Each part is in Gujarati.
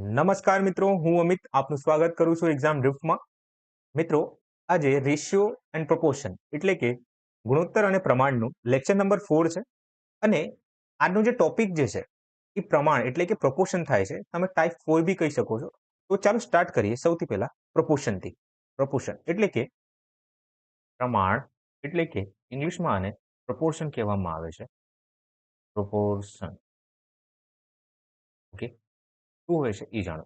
નમસ્કાર મિત્રો, હું અમિત આપનું સ્વાગત કરું છું એક્ઝામ ડ્રિફ્ટમાં. મિત્રો, આજે રેશિયો એન્ડ પ્રપોર્શન એટલે કે ગુણોત્તર અને પ્રમાણનું લેક્ચર નંબર 4 છે. અને આજનો જે ટોપિક જે છે એ પ્રમાણ એટલે કે પ્રપોર્શન થાય છે. તમે ટાઈપ 4 બી કહી શકો છો. તો ચાલો સ્ટાર્ટ કરીએ સૌથી પહેલા પ્રપોર્શનથી. પ્રપોર્શન એટલે કે પ્રમાણ એટલે કે ઇંગ્લિશમાં આને પ્રપોર્શન કહેવામાં આવે છે. પ્રપોર્શન. ઓકે, શું હોય છે એ જાણો.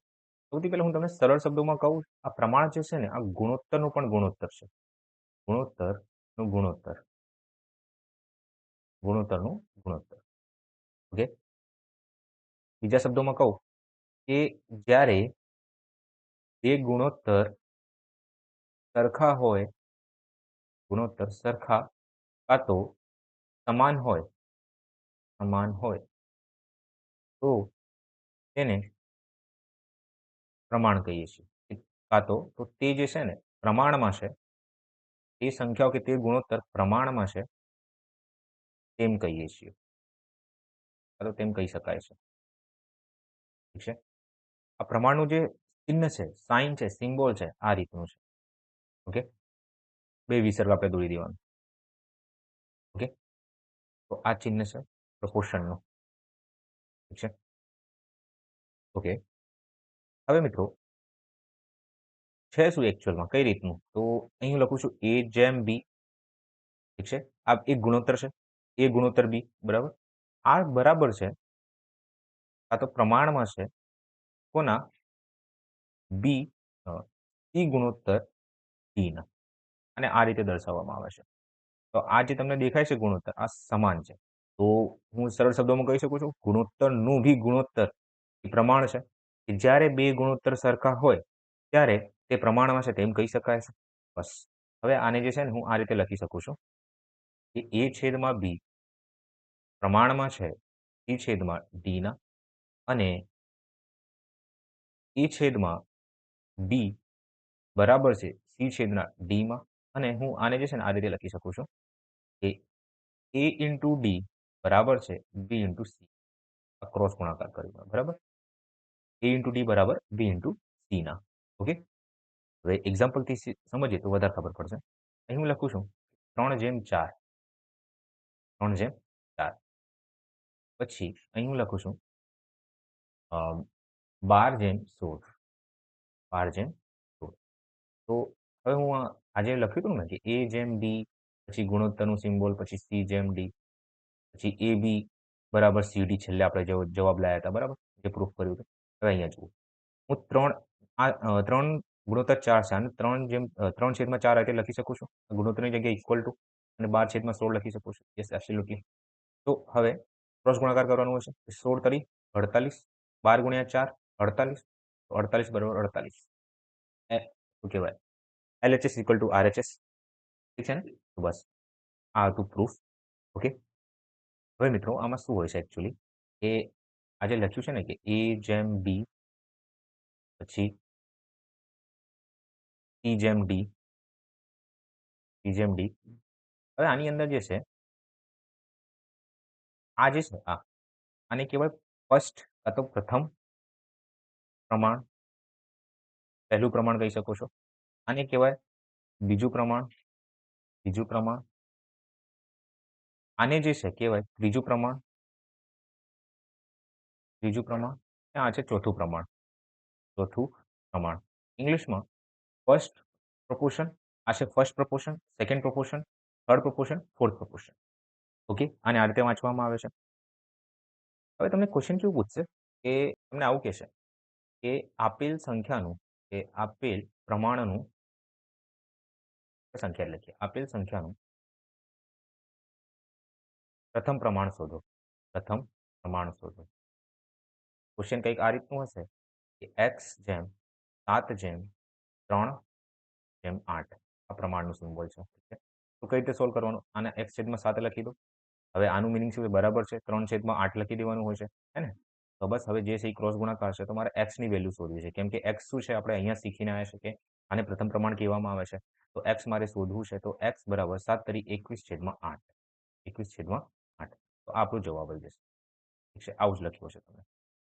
સૌથી પહેલા હું તમને સરળ શબ્દોમાં કહું, આ પ્રમાણ જે છે ને આ ગુણોત્તરનું પણ ગુણોત્તર છે. ગુણોત્તરનું ગુણોત્તર. ગુણોત્તરનું ગુણોત્તર. ઓકે, બીજા શબ્દોમાં કહું કે જ્યારે બે ગુણોત્તર સરખા હોય, ગુણોત્તર સરખા કાં તો સમાન હોય, તો તેને પ્રમાણ કહીએ છીએ. કાં તો તે જે છે ને પ્રમાણમાં છે, તે સંખ્યાઓ કે તે ગુણોત્તર પ્રમાણમાં છે તેમ કહીએ છીએ. કાં તો તેમ કહી શકાય છે. ઠીક છે. આ પ્રમાણનું જે ચિહ્ન છે, સાઇન છે, સિમ્બોલ છે, આ રીતનું છે. ઓકે, બે વિસર્ગ આપણે દોરી દેવાનું. ઓકે, તો આ ચિહ્ન છે પ્રપોર્શનનું. ઠીક છે. ઓકે, હવે મિત્રો છે શું એકચ્યુઅલમાં, કઈ રીતનું? તો અહીં હું લખું છું a જેમ b. ઠીક છે. આ એક ગુણોત્તર છે, a ગુણોત્તર b, બરાબર. આ બરાબર છે આ તો પ્રમાણમાં છે કોના? b c ગુણોત્તર d ના. અને આ રીતે દર્શાવવામાં આવે છે. તો આ જે તમને દેખાય છે ગુણોત્તર, આ સમાન છે. તો હું સરળ શબ્દોમાં કહી શકું છું ગુણોત્તરનું બી ગુણોત્તર એ પ્રમાણ છે. કે જ્યારે બે ગુણોત્તર સરખા હોય ત્યારે તે પ્રમાણમાં છે તેમ કહી શકાય છે. બસ. હવે આને જે છે ને હું આ રીતે લખી શકું છું કે a છેદમાં b પ્રમાણમાં છે c છેદમાં d ના, અને a છેદમાં b બરાબર છે c છેદના d માં. અને હું આને જે છે ને આ રીતે લખી શકું છું કે a ઇન્ટુ ડી બરાબર છે b ઇન્ટુ સી. ક્રોસ ગુણાકાર કરીને, બરાબર. a ઇન્ટુ ડી બરાબર b ઇન્ટુ સી ના. ઓકે, હવે એક્ઝામ્પલથી સમજીએ તો વધારે ખબર પડશે. અહીં હું લખું છું 3/4. 3/4. પછી અહીં હું લખું છું 12/16. 12/16. તો હવે હું આજે લખ્યું હતું ને કે a જેમ b, પછી ગુણોત્તરનું સિમ્બોલ, પછી c જેમ d, પછી એ બી બરાબર સીડી છેલ્લે આપણે જવાબ લાયા હતા, બરાબર, જે પ્રૂફ કર્યું હતું. હવે અહીંયા જુઓ, હું 3 ગુણોત્તર 4 છે અને 3/4 રીતે લખી શકું છું. ગુણોત્તરની જગ્યાએ ઇક્વલ ટુ અને 12/16 લખી શકું છું. Yes, absolutely. તો હવે ક્રોસ ગુણાકાર કરવાનું હશે. 16 તરી 48, 12 ગુણ્યા 4 48, તો 48 બરાબર 48. શું કહેવાય, LHS ઇક્વલ ટુ RHS. ઠીક છે ને? તો બસ આ હતું પ્રૂફ. ઓકે, હવે મિત્રો આમાં શું હોય છે એકચ્યુઅલી કે આજે લખ્યું છે ને કે a જેમ b, પછી c જેમ d, હવે આની અંદર જે છે આ જે છે આને કહેવાય ફર્સ્ટ કાં તો પ્રથમ પ્રમાણ, પહેલું પ્રમાણ કહી શકો છો. આને કહેવાય બીજું પ્રમાણ, આને જે છે કહેવાય ત્રીજું પ્રમાણ, અને આ છે ચોથું પ્રમાણ. ઇંગ્લિશમાં ફર્સ્ટ પ્રપોર્શન, આ છે first proportion, second proportion, third proportion, fourth proportion. Okay, અને આ રીતે વાંચવામાં આવે છે. હવે તમને ક્વેશ્ચન કેવું પૂછશે કે તમને આવું કહેશે કે આપેલ સંખ્યાનું, કે આપેલ પ્રમાણનું, સંખ્યા લખીએ, આપેલ સંખ્યાનું પ્રથમ પ્રમાણ શોધો. ક્વેશ્ચન કંઈક આ રીતનું હશે કે x જેમ 7/3/8 આ પ્રમાણનું સિમ્બોલ છે. ઠીક છે. તો કઈ રીતે સોલ્વ કરવાનું? આને x છેદમાં 7 લખી દો. હવે આનું મિનિંગ શું છે? બરાબર છે 3/8 લખી દેવાનું હોય છે, હે ને? તો બસ હવે જે છે એ ક્રોસ ગુણાકાર છે, તો મારે x ની વેલ્યુ શોધવી છે. કેમ કે x શું છે આપણે અહીંયા શીખીને આવ્યા છે કે આને પ્રથમ પ્રમાણ કહેવામાં આવે છે. તો x મારે શોધવું છે. તો x બરાબર 7 તરી 21/8. 21/8. તો આ આપણો જવાબ આવી જશે. ઠીક છે, આવું જ લખ્યું છે તમે.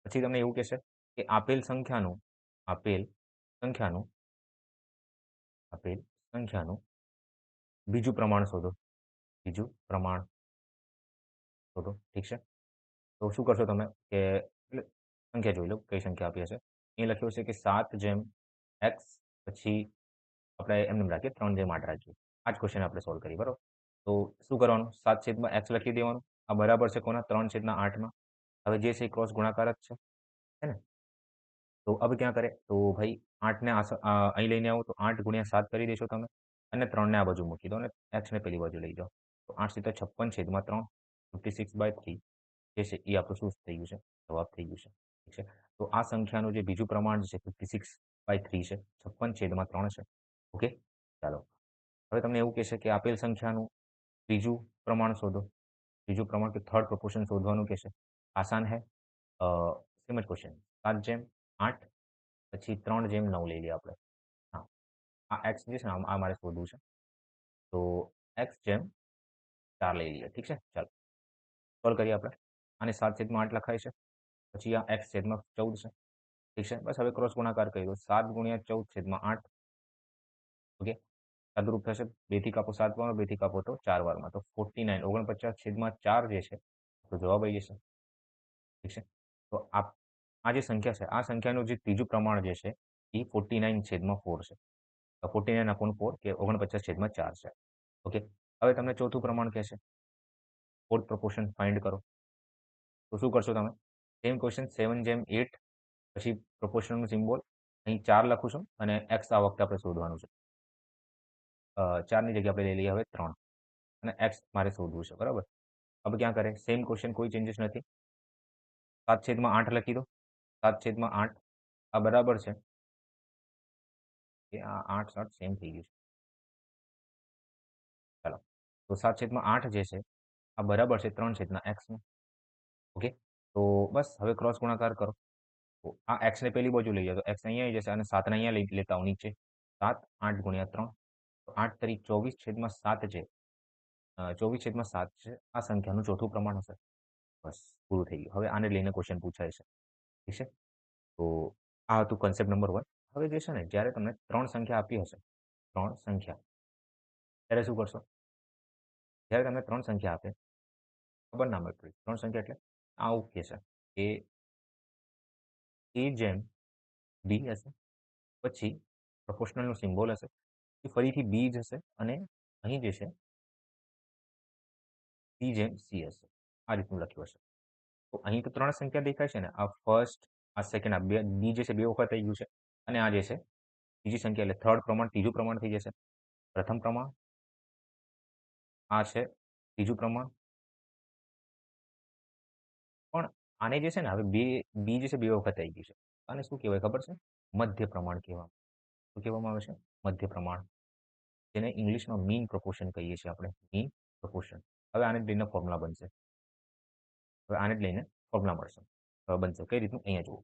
પછી તમને એવું કહેશે કે આપેલ સંખ્યાનું બીજું પ્રમાણ શોધો. ઠીક છે. તો શું કરશો તમે કે એટલે સંખ્યા જોઈ લો કઈ સંખ્યા આપી હશે. અહીં લખ્યું છે કે 7 જેમ x પછી આપણે એમને રાખીએ 3 જેમ 8 રાખીએ. આ જ ક્વેશ્ચન આપણે સોલ્વ કરીએ બરાબર. તો શું કરવાનું 7/x લખી દેવાનું. આ બરાબર છે કોના 3/8માં. હવે જે છે એ ક્રોસ ગુણાકાર જ છે હે ને. તો હવે ક્યાં કરે તો ભાઈ 8ને અહીં લઈને આવો તો 8 × 7 કરી દેશો તમે અને 3ને આ બાજુ મૂકી દો અને x ને પેલી બાજુ લઈ જાઓ. તો 8×56 56/3 જે છે એ આપણું શું થઈ ગયું છે જવાબ થઈ ગયું છે. ઠીક છે. તો આ સંખ્યાનું જે બીજું પ્રમાણ છે 56/3 છે 56/3 છે. ઓકે ચાલો હવે તમને એવું કહેશે કે આપેલ સંખ્યાનું ત્રીજું પ્રમાણ શોધો. ત્રીજું પ્રમાણ કે થર્ડ પ્રોપોર્શન શોધવાનું કહેશે. આસાન હે સેમ જ ક્વેશ્ચન 7/8 પછી 3/9 લઈ લઈએ આપણે. હા આ એક્સ જે છે ને આ મારે શોધવું છે. તો x/4 લઈ લઈએ ઠીક છે. ચાલો સોલ્વ કરીએ આપણે. આને 7/8 લખાય છે પછી આ x/14 છે. ઠીક છે બસ હવે ક્રોસ ગુણાકાર કરી દો 7 × 14/8 ઓકે સાદુરૂપ થશે 2થી કાપો 7 વારમાં 2થી કાપો તો 4 વારમાં તો 49 જે છે તો જવાબ આવી જશે. ઠીક છે. તો આ જે સંખ્યા છે આ સંખ્યાનું જે ત્રીજું પ્રમાણ જે છે એ 49/4 છે. 49/4 કે 49/4 છે. ઓકે હવે તમને ચોથું પ્રમાણ કહેશે ફોર્થ પ્રોપોર્શન ફાઇન્ડ કરો. તો શું કરશો તમે સેમ ક્વેશ્ચન 7/8 પછી પ્રોપોર્શનનું સિમ્બોલ અહીં 4 લખું છું અને x આ વખતે આપણે શોધવાનું છે. 4ની જગ્યાએ આપણે લઈ લઈએ હવે 3 અને x મારે શોધવું છે બરાબર. હવે ક્યાં કરે સેમ ક્વેશ્ચન કોઈ ચેન્જીસ નથી. 7/8 લખી દો 7/8 આ બરાબર છે કે આ 8 7 સેમ થઈ ગયું છે. ચાલો તો 7/8 જે છે આ બરાબર છે 3/x નું. ઓકે તો બસ હવે ક્રોસ ગુણાકાર કરો. તો આ x ને પેલી બાજુ લઈ જાઓ તો x અહીંયા આવી જશે અને 7 ને અહીંયા લઈ લેતા આવો નીચે 7 8 × 3 તો 8 તરી 24/7 છે 24/7 છે આ સંખ્યાનું ચોથું પ્રમાણ હશે. બસ પૂરું થઈ ગયું. હવે આને લઈને ક્વેશ્ચન પૂછાય છે. ઠીક છે. તો આ હતું કન્સેપ્ટ નંબર 1. હવે જે છે ને જ્યારે તમને 3 સંખ્યા આપી હશે 3 સંખ્યા ત્યારે શું કરશો જ્યારે તમને 3 સંખ્યા આપે ખબર ના પડે 3 સંખ્યા એટલે આવું કહેશે કે a/b હશે પછી પ્રોપોર્શનલનું સિમ્બોલ હશે એ ફરીથી b જ હશે અને અહીં જે છે c/c હશે આ રીતનું લખ્યું હશે. તો અહીં તો 3 સંખ્યા દેખાય છે ને આ ફર્સ્ટ આ સેકન્ડ આ બી જે છે 2 વખત થઈ ગયું છે અને આ જે છે બીજી સંખ્યા એટલે થર્ડ પ્રમાણ ત્રીજું પ્રમાણ થઈ જશે. પ્રથમ પ્રમાણ આ છે ત્રીજું પ્રમાણ પણ આને જે છે ને હવે બી જે છે 2 વખત આવી ગયું છે. આને શું કહેવાય ખબર છે મધ્ય પ્રમાણ કહેવામાં. શું કહેવામાં આવે છે મધ્ય પ્રમાણ જેને ઇંગ્લિશમાં મીન પ્રોપોર્શન કહીએ છીએ આપણે મીન પ્રોપોર્શન. હવે આને જ લઈને ફોર્મ્યુલા બનશે. મળશે બનશે કઈ રીતનું અહીંયા જુઓ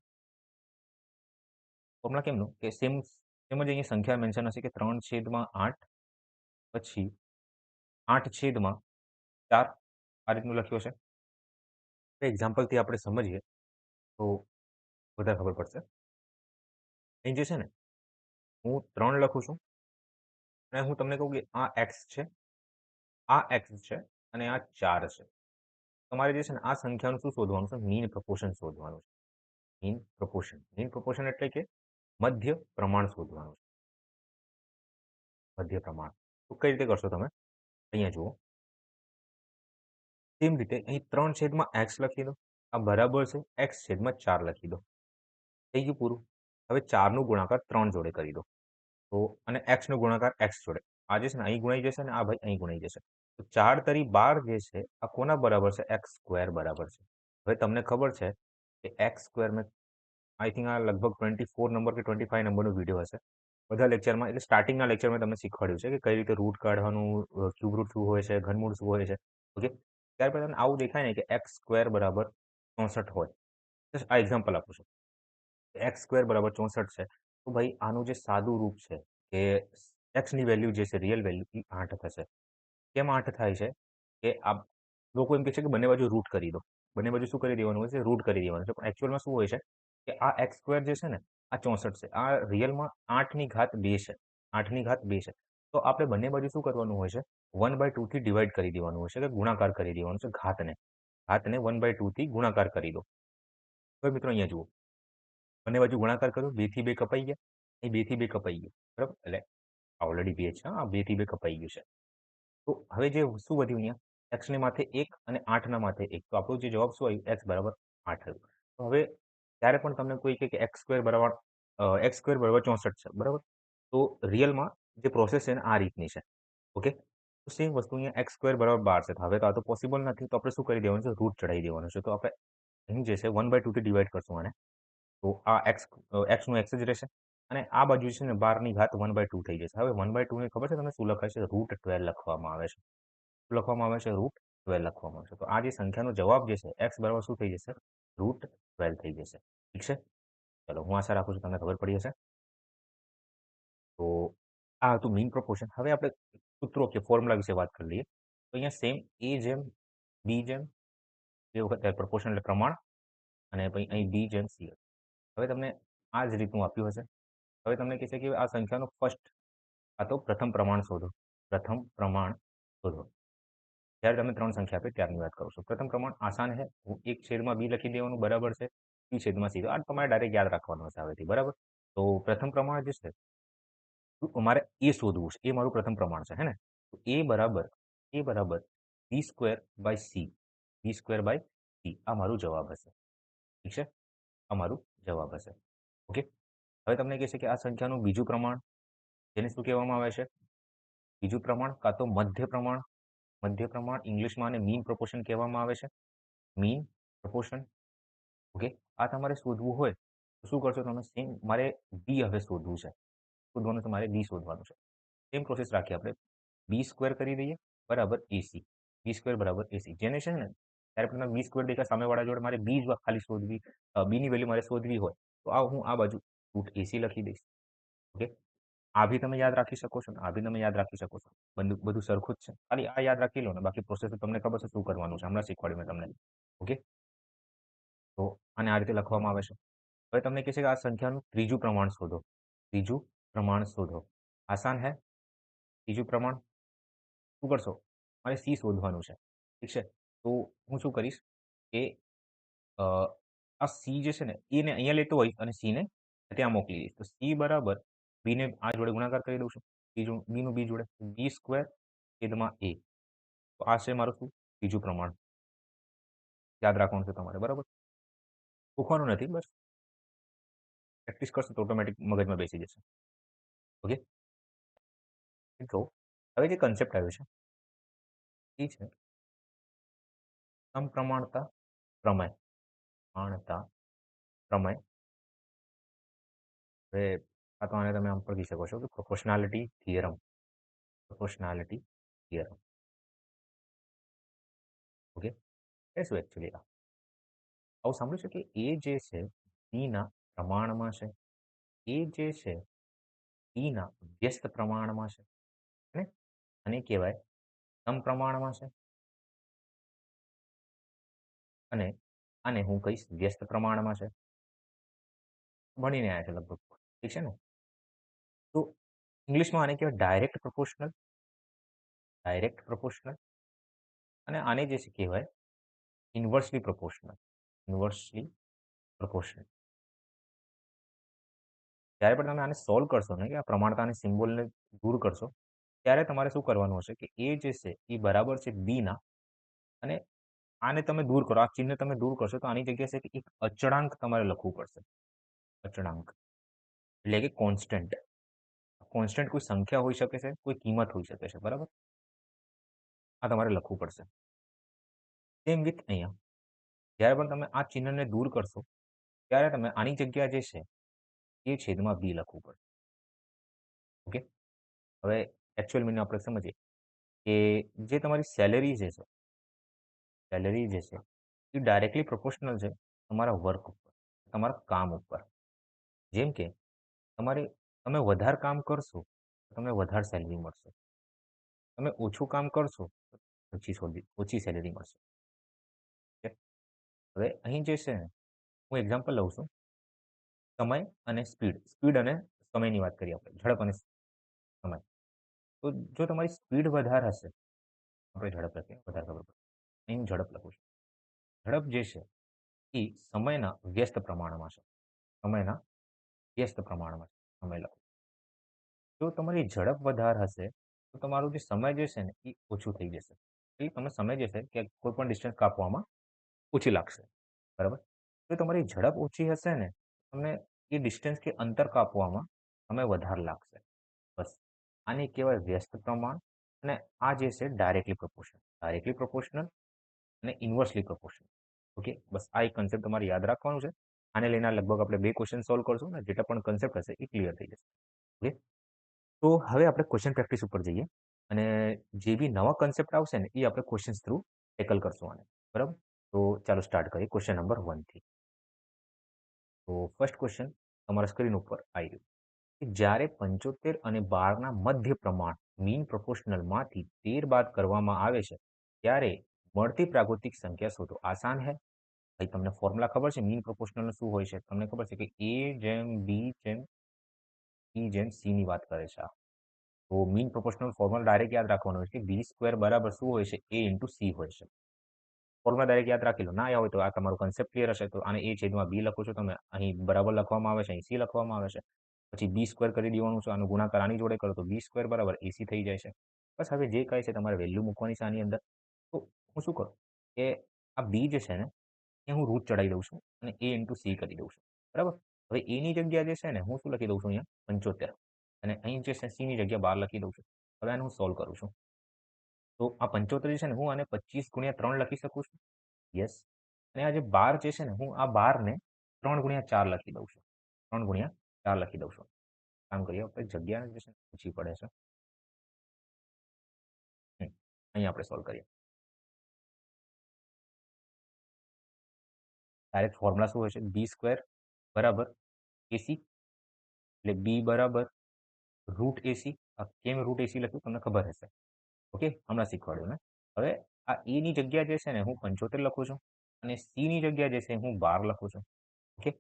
ફોર્મ્યુલા કેમનું કે સેમ જ અહીંયા સંખ્યા મેન્શન હશે કે 3/8 પછી 8/4 આ રીતનું લખ્યું હશે. એક્ઝામ્પલથી આપણે સમજીએ તો વધારે ખબર પડશે. અહીં જે છે ને હું 3 લખું છું અને હું તમને કહું કે આ x છે આ x છે અને આ 4 છે. તમારે જે છે ને આ સંખ્યાનું શું શોધવાનું છે મીન પ્રપોર્શન શોધવાનું છે. મીન પ્રપોર્શન એટલે કે મધ્ય પ્રમાણ શોધવાનું છે. મધ્ય પ્રમાણ તો કઈ રીતે કરશો તમે અહીંયા જુઓ તેમ રીતે અહીં 3/x લખી દો આ બરાબર છે x/4 લખી દો થઈ ગયું પૂરું. હવે 4નું ગુણાકાર 3 જોડે કરી દો તો અને x નો ગુણાકાર x જોડે આ જે છે ને અહીં ગુણાઈ જશે અને આ ભાઈ અહીં ગુણાઈ જશે તો 4×12 જે છે આ કોના બરાબર છે x² બરાબર છે. હવે તમને ખબર છે કે x² મેં આઈ થિંક આ લગભગ 24 નંબર કે 25 નંબરનો વિડીયો હશે બધા લેક્ચરમાં એટલે સ્ટાર્ટિંગના લેક્ચરમાં તમને શીખવાડ્યું છે કે કઈ રીતે રૂટ કાઢવાનું ક્યુબ રૂટ શું હોય છે ઘનમૂળ શું હોય છે. ઓકે ત્યાર પછી તમને આવું દેખાય ને કે x² બરાબર 64 હોય જસ્ટ આ એક્ઝામ્પલ આપું છું x² બરાબર 64 છે તો ભાઈ આનું જે સાદું રૂપ છે કે એક્સની વેલ્યુ જે છે રિયલ વેલ્યુ એ 8 થશે. કેમ 8 થાય છે કે આ લોકો એમ કહે છે કે બંને બાજુ રૂટ કરી દો બંને બાજુ શું કરી દેવાનું હોય છે રૂટ કરી દેવાનું છે પણ એકચ્યુઅલમાં શું હોય છે કે આ એક્સ સ્ક્વેર જે છે ને આ 64 છે. આ રિયલમાં 8ની ઘાત 2 છે. 8ની ઘાત 2 છે. તો આપણે બંને બાજુ શું કરવાનું હોય છે? 1/2 થી ડિવાઈડ કરી દેવાનું હોય છે કે ગુણાકાર કરી દેવાનો છે ઘાતને. ઘાતને 1/2 થી ગુણાકાર કરી દો. હવે મિત્રો અહીંયા જુઓ. બંને બાજુ ગુણાકાર કરો 2 થી 2 કપાઈ ગયા. અહીં 2 થી 2 કપાઈ ગયું. બરાબર? એટલે ઓલરેડી 2 છે. આ 2 થી 2 કપાઈ ગયું છે. તો હવે જે શું વધ્યું અહીંયા? એક્સની માથે 1 અને 8ના માથે 1. તો આપણો જે જવાબ શું આવ્યું? એક્સ બરાબર 8 આવ્યું. તો હવે ત્યારે પણ તમને કોઈ કહે કે એક્સ સ્ક્વેર બરાબર 64 છે. બરાબર? તો રિયલમાં જે પ્રોસેસ છે ને આ રીતની છે. ઓકે? તો સેમ વસ્તુ અહીંયા એક્સ સ્ક્વેર બરાબર 12 છે. હવે તો આ તો પોસિબલ નથી. તો આપણે શું કરી દેવાનું છે? રૂટ ચડાવી દેવાનું છે. તો આપણે અહીં જે છે 1/2 થી ડિવાઈડ કરશું આને. તો આ એક્સનું એક્સ જ રહેશે. અને આ બાજુ છે ને 12ની ઘાત 1/2 થઈ જશે. હવે 1/2 ને ખબર છે તમને શું લખાય છે? √12 લખવામાં આવે છે. શું લખવામાં આવે છે? √12 લખવામાં આવે છે. તો આ જે સંખ્યાનો જવાબ જે છે એક્સ બરાબર શું થઈ જશે? √12 થઈ જશે. ઠીક છે? ચલો હું આશા રાખું છું તમને ખબર પડી હશે. તો આ હતું મીન પ્રોપોર્શન. હવે આપણે સૂત્રો કે ફોર્મ્યુલા વિશે વાત કરી લઈએ. તો અહીંયા સેમ એ જેમ બી જેમ એ વખતે પ્રોપોર્શન એટલે પ્રમાણ અને પછી અહીં બી જેમ સી. હવે તમને આ જ રીતનું આપ્યું હશે. હવે તમને કહેશે કે આ સંખ્યાનો ફર્સ્ટ આ તો પ્રથમ પ્રમાણ શોધો. પ્રથમ પ્રમાણ શોધો. જ્યારે તમે 3 સંખ્યા આપે ત્યારની વાત કરું છું. પ્રથમ પ્રમાણ આસાન છે. હું 1/b લખી દેવાનું બરાબર છે. b/c. આ તમારે ડાયરેક્ટ યાદ રાખવાનું હશે હવેથી. બરાબર? તો પ્રથમ પ્રમાણ જે છે મારે એ શોધવું છે. એ મારું પ્રથમ પ્રમાણ છે. હે ને? તો એ બરાબર b²/c. b²/c. આ મારું જવાબ હશે. ઠીક છે? આ મારું જવાબ હશે. ઓકે? હવે તમને કહેશે કે આ સંખ્યાનું બીજું પ્રમાણ જેને શું કહેવામાં આવે છે? બીજું પ્રમાણ કાં તો મધ્ય પ્રમાણ. મધ્ય પ્રમાણ ઇંગ્લિશમાં આને મીન પ્રોપોર્શન કહેવામાં આવે છે. Mean proportion. ઓકે? આ તમારે શોધવું હોય તો શું કરશો તમે? સેમ મારે બી હવે શોધવું છે. શોધવાનું છે મારે બી શોધવાનું છે. સેમ પ્રોસેસ રાખીએ આપણે. b² કરી દઈએ બરાબર એસી. b² બરાબર એસી. જેને છે ને ત્યારે પણ b² દેખાય સામેવાળા જોડે મારે બી જ ખાલી શોધવી બીની વેલ્યુ મારે શોધવી હોય તો હું આ બાજુ √AC લખી દઈશ. ઓકે? આ બી તમે યાદ રાખી શકો છો ને આ બી તમે યાદ રાખી શકો છો. બધું સરખું જ છે. ખાલી આ યાદ રાખી લો ને બાકી પ્રોસેસ તમને ખબર છે શું કરવાનું છે. હમણાં શીખવાડ્યું મેં તમને. ઓકે? તો આને આ રીતે લખવામાં આવે છે. હવે તમને કહે છે કે આ સંખ્યાનું ત્રીજું પ્રમાણ શોધો. ત્રીજું પ્રમાણ શોધો. આસાન હે? ત્રીજું પ્રમાણ શું કરશો? મારે સી શોધવાનું છે. ઠીક છે? તો હું શું કરીશ કે અ, આ સી જે છે ને એને અહીંયા લેતો હોઈશ અને સીને ત્યાં મોકલી દઈશ. તો સી બરાબર બીને આ જોડે ગુણાકાર કરી દઉં છું. બીનું બી જોડે b² a. તો આ છે મારું શું? ત્રીજું પ્રમાણ. યાદ રાખવાનું છે તમારે. બરાબર? પૂછવાનું નથી બસ પ્રેક્ટિસ કરશો તો ઓટોમેટિક મગજમાં બેસી જશે. ઓકે? તો હવે જે કન્સેપ્ટ આવ્યો છે એ છે સમપ્રમાણતા પ્રમેય. પ્રમાણતા પ્રમેય. હવે આ તો આને તમે આમ પણ કહી શકો છો કે પ્રોપોર્શનાલિટી થિયરમ. પ્રોપોર્શનાલિટી થિયરમ. ઓકે? એ શું એકચ્યુઅલી આવું સાંભળ્યું છે કે એ જે છે બીના પ્રમાણમાં છે. એ જે છે બીના વ્યસ્ત પ્રમાણમાં છે. ને આને કહેવાય સમપ્રમાણમાં છે. અને આને હું કહીશ વ્યસ્ત પ્રમાણમાં છે. ભણીને આવ્યા છે લગભગ. ઠીક છે ને? તો ઇંગ્લિશમાં આને કહેવાય ડાયરેક્ટ પ્રોપોર્શનલ. Direct proportional. અને આને જે છે કહેવાય ઇન્વર્સલી પ્રોપોર્શનલ. ઇન્વર્સલી પ્રોપોર્શનલ. જ્યારે પણ તમે આને સોલ્વ કરશો ને કે આ પ્રમાણતાની સિમ્બોલને દૂર કરશો ત્યારે તમારે શું કરવાનું હશે કે એ જે છે એ બરાબર છે બીના અને આને તમે દૂર કરો આ ચિહ્ન તમે દૂર કરશો તો આની જગ્યાએ છે કે એક અચળાંક તમારે લખવું પડશે. અચળાંક એટલે કે કોન્સ્ટન્ટ. કોન્સ્ટન્ટ કોઈ સંખ્યા હોઈ શકે છે કોઈ કિંમત હોઈ શકે છે. બરાબર? આ તમારે લખવું પડશે. સેમ વિથ અહીંયા જ્યારે પણ તમે આ ચિહ્નને દૂર કરશો ત્યારે તમે આની જગ્યા જે છે એ છેદમાં બી લખવું પડશે. ઓકે? હવે એકચ્યુઅલ મીનિંગ આપણે સમજીએ કે જે તમારી સેલેરી જે છે સેલેરી જે છે એ ડાયરેક્ટલી પ્રોપોર્શનલ છે તમારા વર્ક ઉપર તમારા કામ ઉપર. જેમ કે તમે વધારે કામ કરશો તો તમને વધારે સેલેરી મળશે. તમે ઓછું કામ કરશો તો ઓછી સેલેરી મળશે. હવે અહીં જે છે હું એક્ઝામ્પલ લઉં છું સમય અને સ્પીડ અને સમયની વાત કરીએ આપણે, ઝડપ અને સમય. તો જો તમારી સ્પીડ વધારે હશે, આપણે ઝડપ લખીએ વધારે ખબર પડે. અહીં હું ઝડપ લખું છું. ઝડપ જે છે એ સમયના વ્યસ્ત પ્રમાણમાં છે. સમયના વ્યસ્ત પ્રમાણમાં છે. સમય લખો. જો તમારી ઝડપ વધારે હશે તો તમારું જે સમય જે છે ને એ ઓછું થઈ જશે. એટલે તમે સમય જે છે કે કોઈ પણ ડિસ્ટન્સ કાપવામાં ઓછી લાગશે. બરાબર? જો તમારી ઝડપ ઓછી હશે ને તમને એ ડિસ્ટન્સ કે અંતર કાપવામાં સમય વધારે લાગશે. બસ આને કહેવાય વ્યસ્ત પ્રમાણ અને આ જે છે ડાયરેક્ટલી પ્રોપોર્શનલ. ડાયરેક્ટલી પ્રોપોર્શનલ અને ઇન્વર્સલી પ્રોપોર્શનલ. ઓકે, બસ આ એક કન્સેપ્ટ તમારે યાદ રાખવાનું છે. આને લઈને લગભગ આપણે 2 ક્વેશ્ચન સોલ્વ કરશું ને જેટલા પણ કન્સેપ્ટ હશે એ ક્લિયર થઈ જશે. ઓકે, તો હવે આપણે ક્વેશ્ચન પ્રેક્ટિસ ઉપર જઈએ અને જે બી નવા કન્સેપ્ટ આવશે ને એ આપણે ક્વેશ્ચન્સ થ્રુ ટેકલ કરશું આને. બરાબર? તો ચાલો સ્ટાર્ટ કરીએ ક્વેશ્ચન નંબર 1 થી. તો ફર્સ્ટ ક્વેશ્ચન તમારા સ્ક્રીન ઉપર આવી ગયું કે જ્યારે 75 અને 12ના મધ્ય પ્રમાણ મીન પ્રોપોર્શનલમાંથી 13 બાદ કરવામાં આવે છે ત્યારે મળતી પ્રાકૃતિક સંખ્યા શોધો. આસાન હે ભાઈ, તમને ફોર્મ્યુલા ખબર છે મીન પ્રોપોર્શનલ શું હોય છે? તમને ખબર છે કે એ જેમ બી જેમ ઈ જેમ સી ની વાત કરે છે આ. તો મીન પ્રોપોર્શનલ ફોર્મ્યુલા ડાયરેક્ટ યાદ રાખવાનો હોય છે કે બી સ્ક્વેર બરાબર શું હોય છે? એ ઇન્ટુ સી હોય છે. ફોર્મ્યુલા ડાયરેક્ટ યાદ રાખી લો. ના હોય તો આ તમારું કન્સેપ્ટ ક્લિયર હશે તો આને એ છેદમાં બી લખો છો તમે. અહીં બરાબર લખવામાં આવે છે, અહીં સી લખવામાં આવે છે. પછી બી સ્ક્વેર કરી દેવાનું છે. આનો ગુણાકાર આની જોડે કરો તો બી સ્ક્વેર બરાબર એસી થઈ જાય છે. બસ હવે જે કાંઈ છે તમારે વેલ્યુ મૂકવાની છે આની અંદર. તો હું શું કરું કે આ બી જે છે ને એ હું રૂટ ચડાવી દઉં છું અને એ ઇન્ટુ સી કરી દઉં છું. બરાબર? હવે એની જગ્યા જે છે ને હું શું લખી દઉં છું અહીંયા 75 અને અહીં જે છે સી ની જગ્યા 12 લખી દઉં છું. હવે આને હું સોલ્વ કરું છું. તો આ 75 જે છે ને હું આને 25 ગુણ્યા 3 લખી શકું છું. યસ. અને આ જે 12 જે છે ને હું આ 12 ને 3 ગુણ્યા 4 લખી દઉં છું. 3 ગુણ્યા 4 લખી દઉં છું. કામ કરીએ આપણે જગ્યા જે છે ઓછી પડે છે. અહીં આપણે સોલ્વ કરીએ. ડાયરેક્ટ ફોર્મ્યુલા શું હોય છે? બી સ્ક્વેર બરાબર એસી એટલે બી બરાબર રૂટ એસી. કેમ રૂટ એસી લખ્યું તમને ખબર હશે. ઓકે, હમણાં શીખવાડ્યું ને. હવે આ એ ની જગ્યા જે છે ને હું 75 લખું છું અને સી ની જગ્યા જે છે હું 12 લખું છું. ઓકે,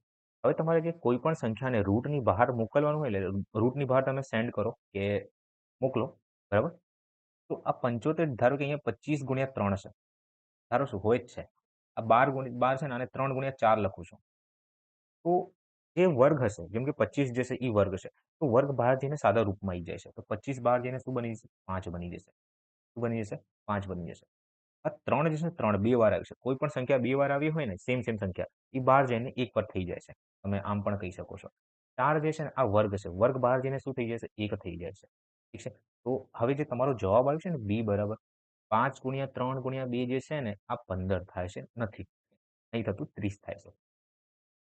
હવે તમારે જે કોઈ પણ સંખ્યાને રૂટની બહાર મોકલવાનું હોય એટલે રૂટની બહાર તમે સેન્ડ કરો કે મોકલો. બરાબર? તો આ 75 ધારો કે અહીંયા 25 ગુણ્યા 3 છે. ધારો શું હોય જ છે. આ 12 છે ને આને 3 ગુણ્યા 4 લખું છું. તો જે વર્ગ હશે જેમ કે 25 જે છે એ વર્ગ છે. તો વર્ગ બહાર જઈને સાદા રૂપમાં આવી જાય છે. તો 25 બહાર જઈને શું બની જશે? 5 બની જશે. શું બની જશે? 5 બની જશે. આ 3 જે છે 3 બે વાર આવી છે. કોઈ પણ સંખ્યા બે વાર આવી હોય ને સેમ સંખ્યા એ બહાર જઈને એક પર થઈ જાય છે. તમે આમ પણ કહી શકો છો. 4 જે છે ને આ વર્ગ છે. વર્ગ બહાર જઈને શું થઈ જશે? 1 થઈ જાય છે. ઠીક છે? તો હવે જે તમારો જવાબ આવ્યો છે ને બી બરાબર 5 ગુણ્યા 3 ગુણ્યા 2 જે છે ને આ 15 થાય છે. નથી. નહીં થતું 30 થાય છે.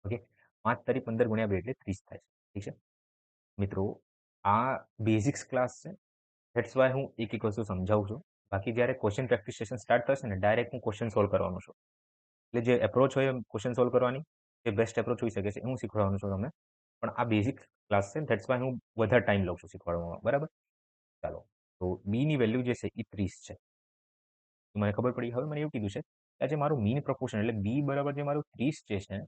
ઓકે, 5 તારી 15 ગુણ્યા 2 એટલે 30 થાય છે. ઠીક છે? મિત્રો આ બેઝિક્સ ક્લાસ છે. ધેટ્સ વાય હું એક એક વસ્તુ સમજાવું છું. બાકી જ્યારે ક્વેશ્ચન પ્રેક્ટિસ સેશન સ્ટાર્ટ થશે ને ડાયરેક્ટ હું ક્વેશ્ચન સોલ્વ કરવાનો છું. એટલે જે એપ્રોચ હોય ક્વેશ્ચન સોલ્વ કરવાની એ બેસ્ટ એપ્રોચ હોઈ શકે છે. હું શીખવાડવાનો છું તમને. પણ આ બેઝિક ક્લાસ છે ધેટ્સ વાય હું વધારે ટાઈમ લઉં છું શીખવાડવામાં. બરાબર? ચાલો. તો બી ની વેલ્યુ જે છે એ 30 છે. મને ખબર પડી. હવે મને એવું કીધું છે કે આ જે મારું મીન પ્રોપોર્શન એટલે બી બરાબર જે મારું 30 જે છે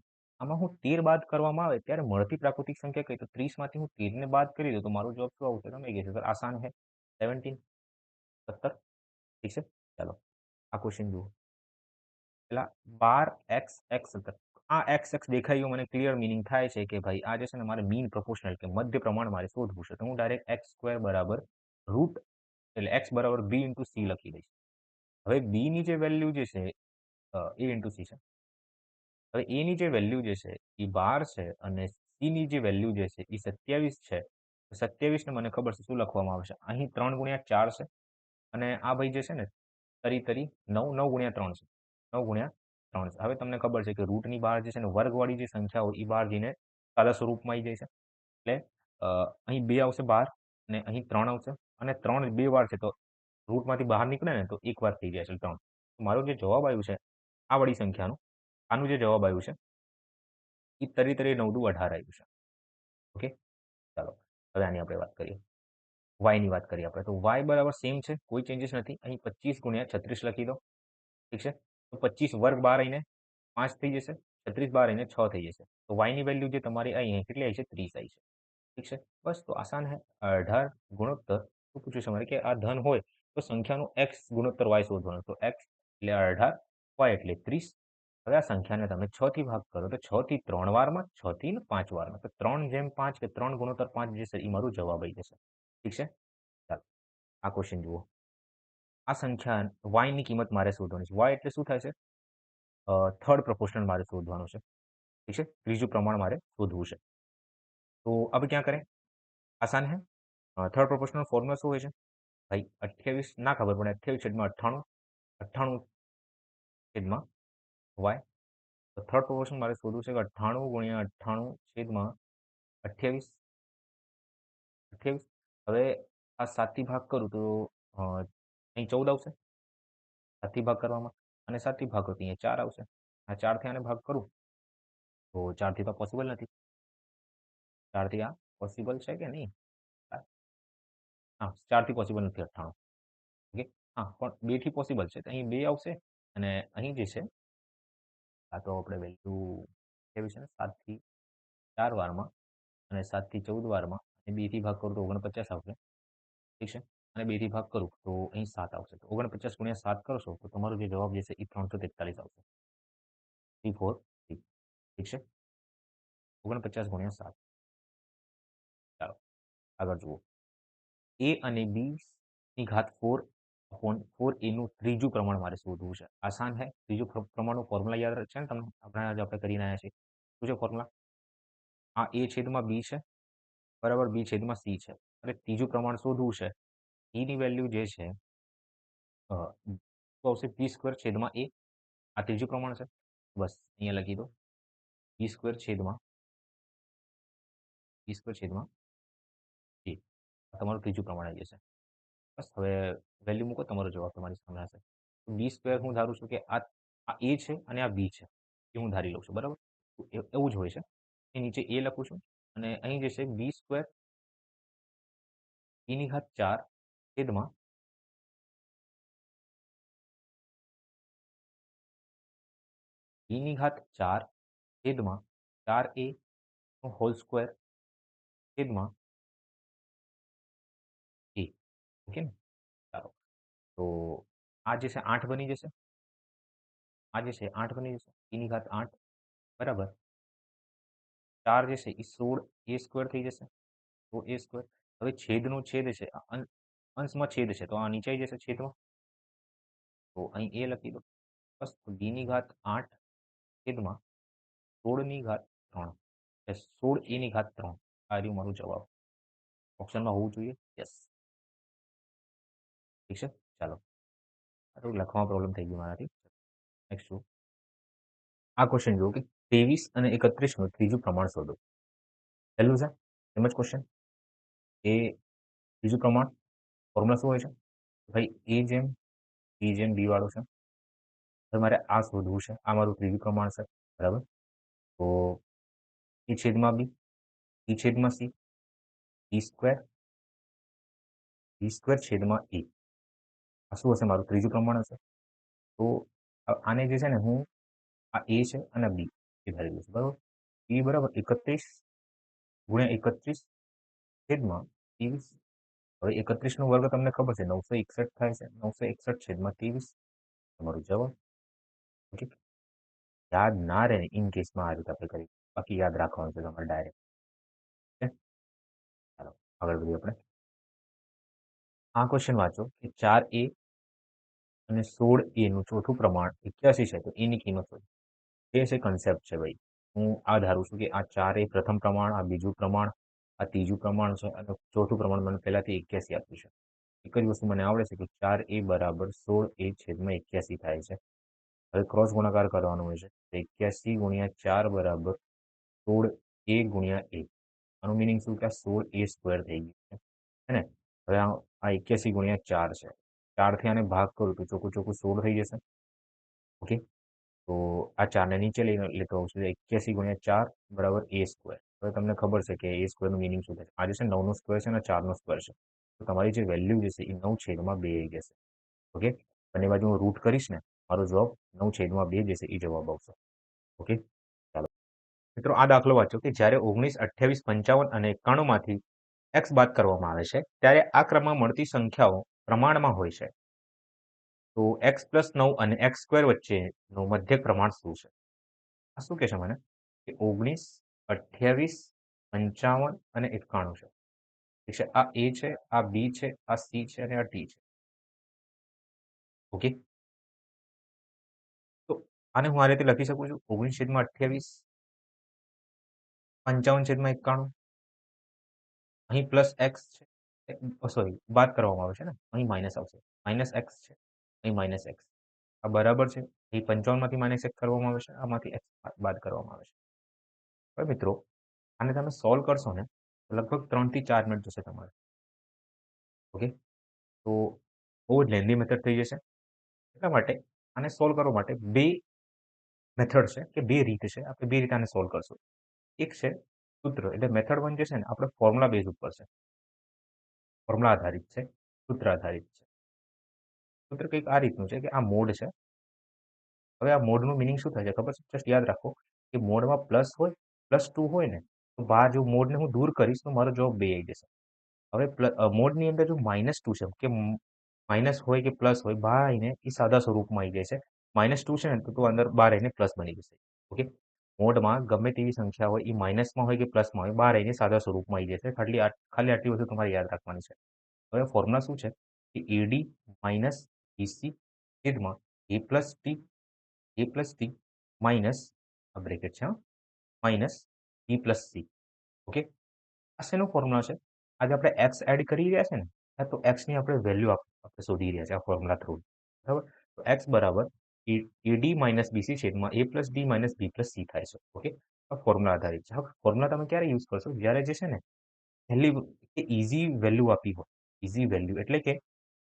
આમાં હું 13 બાદ કરવામાં આવે ત્યારે મળતી પ્રાકૃતિક સંખ્યા કઈ? તો 30 માંથી હું 13 ને બાદ કરી દઉં તો મારો જવાબ શું આવશે? તમે કહેશો સર આસાન છે 17 17. ઠીક છે? ચાલો આ ક્વેશ્ચન જુઓ. પેલા 12 x x આ એક્સ એક્સ દેખાયું મને ક્લિયર મિનિંગ થાય છે કે ભાઈ આ જે છે ને મારે મીન પ્રોપોર્શનલ કે મધ્ય પ્રમાણ મારે શોધવું છે. તો હું ડાયરેક્ટ એક્સ સ્ક્વેર બરાબર રૂટ એટલે એક્સ બરાબર બી ઇન્ટુ સી લખી દઈશ. હવે બી ની જે વેલ્યુ જે છે એ ઇન્ટુ સી છે. હવે એની જે વેલ્યુ જે છે એ 12 છે અને સીની જે વેલ્યુ જે છે એ 27 છે. 27 ને મને ખબર છે શું લખવામાં આવે છે? અહીં 3 ગુણ્યા 4 છે અને આ ભાઈ જે છે ને તરી તરી 9 9 ગુણ્યા 3 છે. 9 ગુણ્યા 3 છે. હવે તમને ખબર છે કે રૂટની બહાર જે છે ને વર્ગવાળી જે સંખ્યા હોય એ બહાર જઈને સાદા સ્વરૂપમાં આવી જાય છે. એટલે અહીં 2 આવશે 12 અને અહીં 3 આવશે અને 3 બે વાર છે તો રૂટમાંથી બહાર નીકળે ને તો એક વાર થઈ જાય છે 3. મારો જે જવાબ આવ્યું છે આ વાળી સંખ્યાનું આનું જે જવાબ આવ્યું છે એ તરી તરી 9 દુ 18 આવ્યું છે. ઓકે, ચાલો હવે આની આપણે વાત કરીએ. વાયની વાત કરીએ આપણે. તો વાય બરાબર સેમ છે. કોઈ ચેન્જીસ નથી. અહીં 25 ગુણ્યા 36 લખી દો. ઠીક છે? તો 25 વર્ગ બહાર આવીને 5 થઈ જશે. 36 બહાર આવીને 6 થઈ જશે. તો વાયની વેલ્યુ જે તમારી અહીં કેટલી આવી છે? 30 આવી છે. ઠીક છે? બસ તો આસાન હે. 18 ગુણોત્તર શું પૂછ્યું છે મારે કે આ ધન હોય તો સંખ્યાનું x ગુણોત્તર y શોધવાનું. તો x એટલે 18, y એટલે 30. હવે આ સંખ્યાને તમે 6 થી ભાગ કરો તો 6 થી 3 વારમાં, 6 થી 5 વારમાં. તો 3:5 કે 3 ગુણોત્તર 5 જે છે એ મારું જવાબ આવી જશે. ઠીક છે? ચાલો આ ક્વેશ્ચન જુઓ. આ સંખ્યા y ની કિંમત મારે શોધવાની છે. y એટલે શું થાય છે? થર્ડ પ્રપોર્શનલ મારે શોધવાનું છે. ઠીક છે? ત્રીજું પ્રમાણ મારે શોધવું છે. તો अब क्या करें? आसान है. थर्ड प्रोपोर्शनल फॉर्मूला શું હોય છે? ભાઈ 28 ના ખબર પડે 28 છેદમાં 98 98 છેદમાં y. તો થર્ડ પ્રોપોર્શન મારે શોધવું છે કે 98 ગુણ્યા 98 છેદમાં 28 28. હવે આ 7 થી ભાગ કરું તો અહીં 14 આવશે 7 થી ભાગ કરવામાં, અને 7 થી ભાગ કરું તો અહીંયા 4 આવશે. આ 4 થી આને ભાગ કરું તો 4 થી તો પોસિબલ નથી. 4 થી આ પોસિબલ છે કે નહીં? હા 4 થી પોસિબલ નથી 98. ઓકે. હા પણ 2 થી પોસિબલ છે. તો અહીં 2 આવશે અને અહીં જે છે આ તો આપણે વેલ્યુ કેવી છે ને 7 થી 4 વારમાં અને 7 થી 14 વારમાં અને 2 થી ભાગ કરું તો 49 આવશે. ઠીક છે? અને 2 થી ભાગ કરું તો અહીં 7 આવશે. તો 49 ગુણ્યા 7 કરશો તો તમારો જે જવાબ જે છે એ 343 આવશે. 343. ઠીક છે? 49 ગુણ્યા 7. ચાલો આગળ જુઓ. a અને b ની ઘાત 4/4a નું ત્રીજું પ્રમાણ મારે શોધવું છે. આસાન છે. ત્રીજું પ્રમાણનું ફોર્મ્યુલા યાદ છે ને તમને? આપણે કરીને આવ્યા છીએ. શું છે ફોર્મ્યુલા? આ a છેદમાં b છે બરાબર, b છેદમાં c છે. અને ત્રીજું પ્રમાણ શોધવું છે. એની વેલ્યુ જે છે શું આવશે? p સ્ક્વેર છેદમાં a. આ ત્રીજું પ્રમાણ છે. બસ અહીંયા લખી દો p સ્ક્વેર છેદમાં a. આ તમારું ત્રીજું પ્રમાણ આવી જશે. બસ હવે વેલ્યુ મૂકો, તમારો જવાબ તમારી સામે હશે. બી સ્ક્વેર હું ધારું છું કે આ એ છે અને આ બી છે એ હું ધારી લઉં છું બરાબર. એવું જ હોય છે. એ નીચે એ લખું છું અને અહીં જે છે બી સ્ક્વેર એની ઘાત 4 છેદમાં એની ઘાત 4 છેદમાં 4a નો હોલ સ્ક્વેર છેદમાં a. ઓકે ને? ચાલો તો આ જે છે 8 બની જશે. આ જે છે 8 બની જશે. એની ઘાત 8 બરાબર. 4 જે છે એ 16 a સ્ક્વેર થઈ જશે. તો a સ્ક્વેર. હવે છેદનો છેદ છે અંશમાં છેદ છે તો આ નીચે આવી જશે છેદમાં. તો અહીં એ લખી દો. બસ b ની ઘાત 8 છેદમાં 16 ની ઘાત 3. 16 a ની ઘાત 3. આ રહ્યું મારું જવાબ. ઓપ્શનમાં હોવું જોઈએ. યસ. ઠીક છે? ચાલો થોડું લખવામાં પ્રોબ્લેમ થઈ ગઈ મારાથી. નેક્સ્ટ જુઓ. આ ક્વેશ્ચન જુઓ કે 23 અને 31 નું ત્રીજું પ્રમાણ શોધો. પહેલું છે એમ જ ક્વેશ્ચન. એ ત્રીજું પ્રમાણ ફોર્મ્યુલા શું હોય છે? ભાઈ એ જેમ બી જેમ બી વાળું છે. હવે મારે આ શોધવું છે. આ મારું ત્રીજું પ્રમાણ છે બરાબર. તો એ છેદમાં બી, એ છેદમાં સી, ઈ સ્ક્વેર, બી સ્ક્વેર છેદમાં એ. આ શું હશે? મારું ત્રીજું પ્રમાણ હશે. તો આને જે છે ને હું આ એ છે અને બી એ ધારી લઉં છું બરાબર. એ બરાબર 31 ગુણ્યા 31 છેદમાં 23. હવે 31 નો વર્ગ તમને ખબર છે 961 થાય છે. 961 છેદમાં 23 તમારો જવાબ. ઓકે. યાદ ના રહે ને ઇન કેસમાં આ રીતે આપણે કરી, બાકી યાદ રાખવાનું છે તમારે ડાયરેક્ટ. ચાલો આગળ વધીએ આપણે. આ ક્વેશ્ચન વાંચો કે 4a અને 16a નું ચોથું પ્રમાણ 81 છે તો એની કિંમત શોધો. એ છે કન્સેપ્ટ છે ભાઈ. હું આ ધારું છું કે આ 4a પ્રથમ પ્રમાણ, આ બીજું પ્રમાણ, આ ત્રીજું પ્રમાણ છે અને ચોથું પ્રમાણ મને પહેલાથી 81 આપ્યું છે. એક જ વસ્તુ મને આવડે છે કે 4a બરાબર 16a છેદમાં 81 થાય છે. હવે ક્રોસ ગુણાકાર કરવાનો હોય છે. 81 ગુણ્યા 4 બરાબર 16a ગુણ્યા a. આનું મિનિંગ શું કે 16a સ્ક્વેર થઈ ગયું છે ને? હવે આ 81 ગુણ્યા 4 છે. 4 થી આને ભાગ કરું તો ચોખ્ખું ચોખ્ખું 16 થઈ જશે. ઓકે. તો આ 4 ને નીચે લઈને લેતો આવું છું. 81 ગુણ્યા 4 બરાબર a સ્ક્વેર. હવે તમને ખબર છે કે a સ્ક્વેરનું મિનિંગ શું થાય છે? આ જે છે 9 નો સ્ક્વેર છે અને 4 નો સ્ક્વેર છે. તો તમારી જે વેલ્યુ જે છે એ 9 છેદમાં 2 આવી જશે. ઓકે. બંને બાજુ હું રૂટ કરીશ ને મારો જવાબ 9 છેદમાં 2 જે છે એ જવાબ આવશે. ઓકે. મિત્રો આ દાખલો વાંચો કે જ્યારે 19, 28, 55 અને 91માંથી એક્સ બાદ કરવામાં આવે છે ત્યારે આ ક્રમમાં મળતી સંખ્યાઓ પ્રમાણમાં હોય છે. તો એક્સ પ્લસ 9 અને એક્સ સ્ક્વેર વચ્ચેનું મધ્યક પ્રમાણ શું છે? આ શું કહે છે મને કે 19, 28, 55 અને 91 છે. ઠીક છે, આ એ છે, આ બી છે, આ સી છે અને આ ડી છે. ઓકે, તો આને હું આ રીતે લખી શકું છું 19/28, 55/91. અહીં પ્લસ એક્સ છે, સોરી બાદ કરવામાં આવે છે ને, અહીં માઇનસ આવશે, માઇનસ એક્સ છે, અહીં માઇનસ એક્સ. આ બરાબર છે, અહીં 55માંથી માઇનસ એક્સ કરવામાં આવે છે, આમાંથી એક્સ બાદ કરવામાં આવે છે. હવે મિત્રો આને તમે સોલ્વ કરશો ને તો લગભગ 3 થી 4 મિનિટ જશે તમારે. ઓકે, તો બહુ જ લેન્ધી મેથડ થઈ જશે. એટલા માટે આને સોલ્વ કરવા માટે બે મેથડ છે કે બે રીત છે. આપણે બે રીતે આને સોલ્વ કરશું. એક છે સૂત્ર, એટલે મેથડ 1 જે છે ને આપણે ફોર્મ્યુલા બેઝ ઉપર છે, ફોર્મ્યુલા આધારિત છે, સૂત્ર આધારિત છે. સૂત્ર કંઈક આ રીતનું છે કે આ મોડ છે. હવે આ મોડનું મિનિંગ શું થાય છે ખબર છે? જસ્ટ યાદ રાખો કે મોડમાં પ્લસ હોય, +2 હોય ને તો બહાર જો મોડને હું દૂર કરીશ તો મારો જવાબ 2 આવી જશે. હવે મોડની અંદર જો -2 છે કે માઇનસ હોય કે પ્લસ હોય, બહાર આવીને એ સાદા સ્વરૂપમાં આવી જાય છે. -2 છે ને તો અંદર બહાર આવીને પ્લસ બની જશે. ઓકે, મોડમાં ગમે તેવી સંખ્યા હોય એ માઇનસમાં હોય કે પ્લસમાં હોય, બહાર આવીને સાદા સ્વરૂપમાં આવી જશે. ખાલી આટલી વસ્તુ તમારે યાદ રાખવાની છે. હવે ફોર્મ્યુલા શું છે કે એડી માઇનસ બીસી છેદમાં એ પ્લસ ટી માઇનસ આ બ્રેકેટ છે, માઇનસ બી પ્લસ સી. ઓકે, આ શેનો ફોર્મ્યુલા છે? આજે આપણે એક્સ એડ કરી રહ્યા છે ને, હા, તો એક્સની આપણે વેલ્યુ આપણે શોધી રહ્યા છે આ ફોર્મ્યુલા થ્રુ. બરાબર, તો એક્સ બરાબર એડી માઇનસ બીસી છેદમાં એ પ્લસ ડી માઇનસ બી પ્લસ સી થાય છે. ઓકે, આ ફોર્મ્યુલા આધારિત છે. હવે ફોર્મ્યુલા તમે ક્યારે યુઝ કરશો? જ્યારે જે છે ને પહેલી ઇઝી વેલ્યુ આપી હોય. ઇઝી વેલ્યુ એટલે કે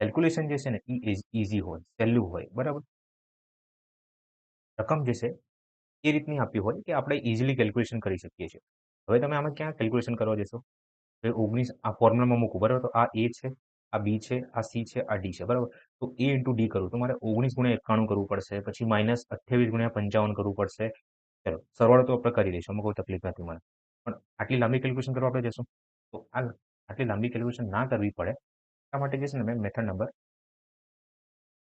કેલ્ક્યુલેશન જે છે ને એ ઇઝી હોય, સહેલું હોય. બરાબર, રકમ જે છે એ રીતની આપી હોય કે આપણે ઇઝીલી કેલ્ક્યુલેશન કરી શકીએ છીએ. હવે તમે આમાં ક્યાં કેલ્ક્યુલેશન કરવા જશો? તો 19 આ ફોર્મ્યુલામાં મૂકું, બરાબર, તો આ એ છે, આ બી છે, આ સી છે, આ ડી છે. બરાબર, તો એ ઇન્ટુ ડી કરું તો મારે 19 × 91 કરવું પડશે, પછી -28 × 55 કરવું પડશે. ચલો સરવાળો તો આપણે કરી દઈશું, એમાં કોઈ તકલીફ નથી મને. પણ આટલી લાંબી કેલ્ક્યુલેશન કરવા આપણે જશું તો આટલી લાંબી કેલ્ક્યુલેશન ના કરવી પડે એટલા માટે જે છે ને મેં મેથડ નંબર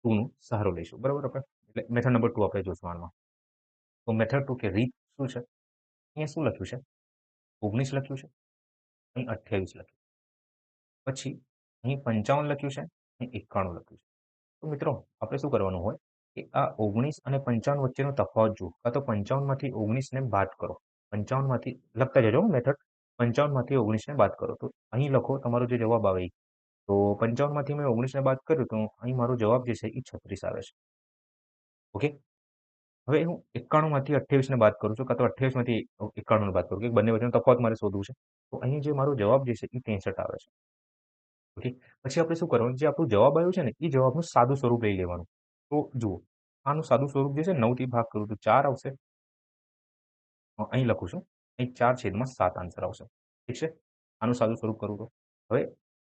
2 નો સહારો લઈશું. બરાબર, આપણે એટલે મેથડ નંબર 2 આપણે જોશું આમાં. તો મેથડ 2 કે રીત શું છે? અહીંયા શું લખ્યું છે? 19 લખ્યું છે, અહીં 28 લખ્યું, પછી અહીં 55 લખ્યું છે, અહીં 91 લખ્યું છે. તો મિત્રો આપણે શું કરવાનું હોય કે આ 19 અને 55 વચ્ચેનો તફાવત જુઓ, કાં તો 55માંથી 19ને બાદ કરો. 55માંથી લખતા જજો મેથડ, 55માંથી 19ને બાદ કરો તો અહીં લખો તમારો જે જવાબ આવે એ. તો 55માંથી મેં 19ને બાદ કર્યું તો અહીં મારો જવાબ જે છે એ 36 આવે છે. ઓકે, હવે હું 91માંથી 28ને બાદ કરું છું, કાં તો 28માંથી 91ને બાદ કરું, કે બંને વચ્ચેનો તફાવત મારે શોધવું છે. તો અહીં જે મારો જવાબ જે છે એ 63 આવે છે. ઓકે, પછી આપણે શું કરવાનું? જે આપણું જવાબ આવ્યું છે ને એ જવાબનું સાદું સ્વરૂપ લઈ લેવાનું. તો જુઓ, આનું સાદું સ્વરૂપ જે છે 9થી ભાગ કરું તો 4 આવશે. અહીં લખું છું, અહીં 4/7 આન્સર આવશે. ઠીક છે, આનું સાદું સ્વરૂપ કરું તો હવે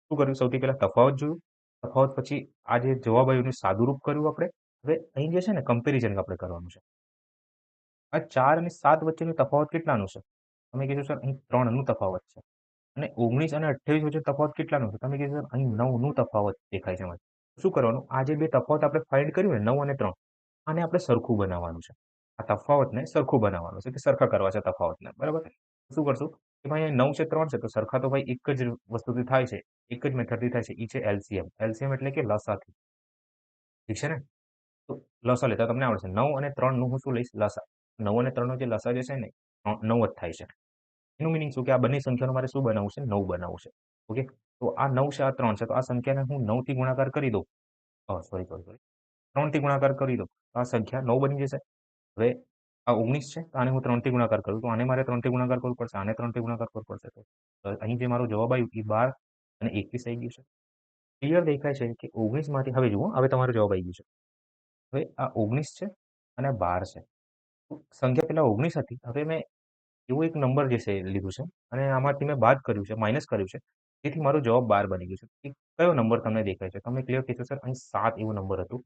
શું કર્યું? સૌથી પહેલા તફાવત જોયું, તફાવત પછી આ જે જવાબ આવ્યું એનું સાદું રૂપ કર્યું આપણે. હવે અહીં જે છે ને કમ્પેરિઝન આપણે કરવાનું છે. આ 4 અને 7 વચ્ચેનો તફાવત કેટલાનો છે? તમે કીધું સર અહીં 3નું તફાવત છે. અને 19 અને 28 વચ્ચે તફાવત કેટલાનો છે? તમે કીધું સર અહીં 9નું તફાવત દેખાય છે મને. શું કરવાનું? આ જે બે તફાવત આપણે ફાઇન્ડ કર્યું ને 9 અને 3, આને આપણે સરખું બનાવવાનું છે. આ તફાવતને સરખું બનાવવાનું છે કે સરખા કરવા છે તફાવતને. બરાબર, શું કરશું કે ભાઈ અહીં 9 છે, 3 છે, તો સરખા તો ભાઈ એક જ વસ્તુથી થાય છે, એક જ મેથડથી થાય છે, એ છે એલસીએમ. એલસીએમ એટલે કે લસાથી. ઠીક છે ને? તો લસા લેતા તમને આવડશે. 9 અને 3નું હું શું લઈશ? લસા. 9 અને 3નો જે લસા જે છે ને 9 જ થાય છે. એનું મિનિંગ શું કે આ બંને સંખ્યાનું મારે શું બનાવવું છે? 9 બનાવવું છે. ઓકે, તો આ 9 છે, આ 3 છે, તો આ સંખ્યાને હું 9 થી ગુણાકાર કરી દઉં. સોરી સોરી સોરી 3 થી ગુણાકાર કરી દઉં તો આ સંખ્યા 9 બની જશે. હવે આ 19 છે, તો આને હું 3 થી ગુણાકાર કરું તો આને મારે 3 થી ગુણાકાર કરવું પડશે, આને 3 થી ગુણાકાર કરવું પડશે. તો અહીં જે મારો જવાબ આવ્યું એ 12 અને 21 આવી ગયું છે. ક્લિયર દેખાય છે કે 19માંથી હવે જુઓ, હવે તમારો જવાબ આવી ગયો છે. હવે આ 19 છે અને આ 12 છે. સંખ્યા પહેલા 19 હતી, હવે મેં એવું એક નંબર જે છે લીધું છે અને આમાંથી મેં બાદ કર્યું છે, માઇનસ કર્યું છે, તેથી મારો જવાબ 12 બની ગયો છે. એ કયો નંબર તમને દેખાય છે? તમે ક્લિયર કહેશો સર અહીં 7 એવો નંબર હતું,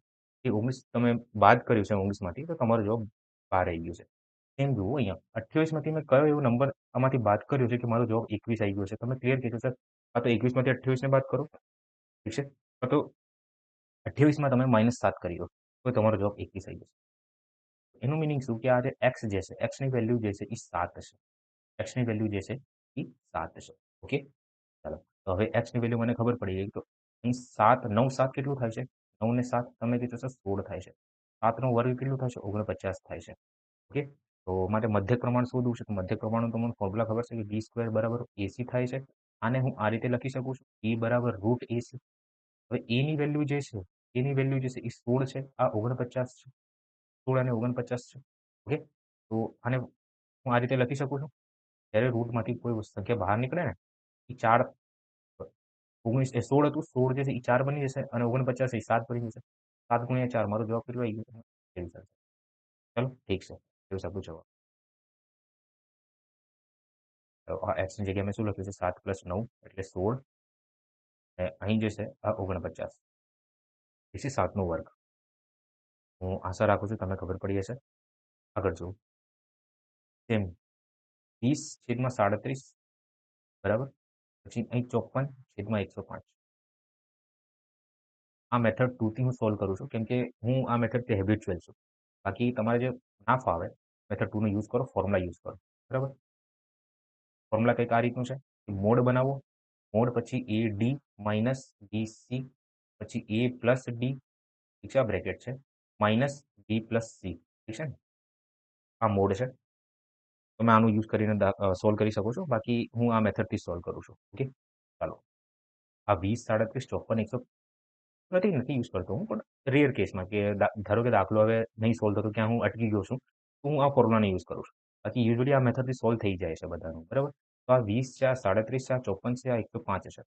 એ 19 તમે બાદ કર્યું છે 19માંથી, તો તમારો જવાબ 12 આવી ગયો છે. સેમ જુઓ અહીંયા 28માંથી મેં કયો એવો નંબર આમાંથી બાદ કર્યો છે કે મારો જવાબ 21 આવી ગયો છે? તમે ક્લિયર કહેશો સર કાં તો 21માંથી 28ને બાદ કરો, ઠીક છે? કાં તો 28માં તમે -7 કરી દો, તો તમારો જવાબ 21 આવી જશે. એનું મીનિંગ શું કે આ જે એક્સ જે છે, એક્સની વેલ્યુ જે છે એ 7 હશે. એક્સની વેલ્યુ જે છે એ 7 હશે. ઓકે? ચાલો. તો હવે એક્સની વેલ્યુ મને ખબર પડી ગઈ. તો અહીં 7 9 7 કેટલું થાય છે? 9 ને 7 તમે કીધું સર 16 થાય છે. 7નો વર્ગ કેટલું થાય છે? 49 થાય છે. ઓકે? તો માટે મધ્યક પ્રમાણ શોધવું છે. તો મધ્યક પ્રમાણનું તમને ફોર્મ્યુલા ખબર છે કે બી સ્ક્વેર બરાબર એસી થાય છે. આને હું આ રીતે લખી શકું છું. એ બરાબર રૂટ એસી. હવે એની વેલ્યુ જે છે, એની વેલ્યુ જે છે એ 16 છે. આ 49 છે. 16 અને 49 છે. ઓકે? તો આને હું આ રીતે લખી શકું છું. જ્યારે રૂટમાંથી કોઈ સંખ્યા બહાર નીકળે ને, એ 4 19 એ 16 હતું. 16 જે છે એ 4 બની જશે અને 49 એ 7 બની જશે. 7 ગુણ્યા 4 મારો જવાબ કેટલો આવી ગયો? 23. ચલો ઠીક છે. 23 આપણો જવાબ. તો આ એક્સની જગ્યાએ મેં શું લખ્યું છે? 7 + 9 એટલે 16 અને અહીં જે છે આ 49. એ 7નો વર્ગ. હું આશા રાખું છું તમને ખબર પડી હશે. આગળ જુઓ. સેમ 20/37 બરાબર. પછી અહીં 54/105. આ મેથડ 2 થી હું સોલ્વ કરું છું કેમ કે હું આ મેથડથી હેબિચ્યુઅલ છું. બાકી તમારે જે ના ફાવે મેથડ 2 નો યુઝ કરો, ફોર્મ્યુલા યુઝ કરો. બરાબર. ફોર્મ્યુલા કંઈક આ રીતનું છે કે મોડ બનાવો, મોડ પછી એ ડી માઇનસ બી સી પછી એ પ્લસ ડી, ઠીક છે, આ બ્રેકેટ છે, માઇનસ બી પ્લસ સી, ઠીક છે ને, આ મોડ છે. તમે આનું યુઝ કરીને સોલ્વ કરી શકો છો. બાકી હું આ મેથડથી સોલ્વ કરું છું. ઓકે, ચાલો. આ 20 37 54 નથી યુઝ કરતો હું, પણ રેર કેસમાં કે ધારો કે દાખલો હવે નહીં સોલ્વ થતો, ક્યાં હું અટકી ગયો છું, તો હું આ ફોર્મ્યુલાને યુઝ કરું છું. બાકી યુઝ્યુઅલી આ મેથડથી સોલ્વ થઈ જાય છે બધાનું. બરાબર. તો આ 20 છે, આ 37 છે, આ 54 છે, આ 105 છે.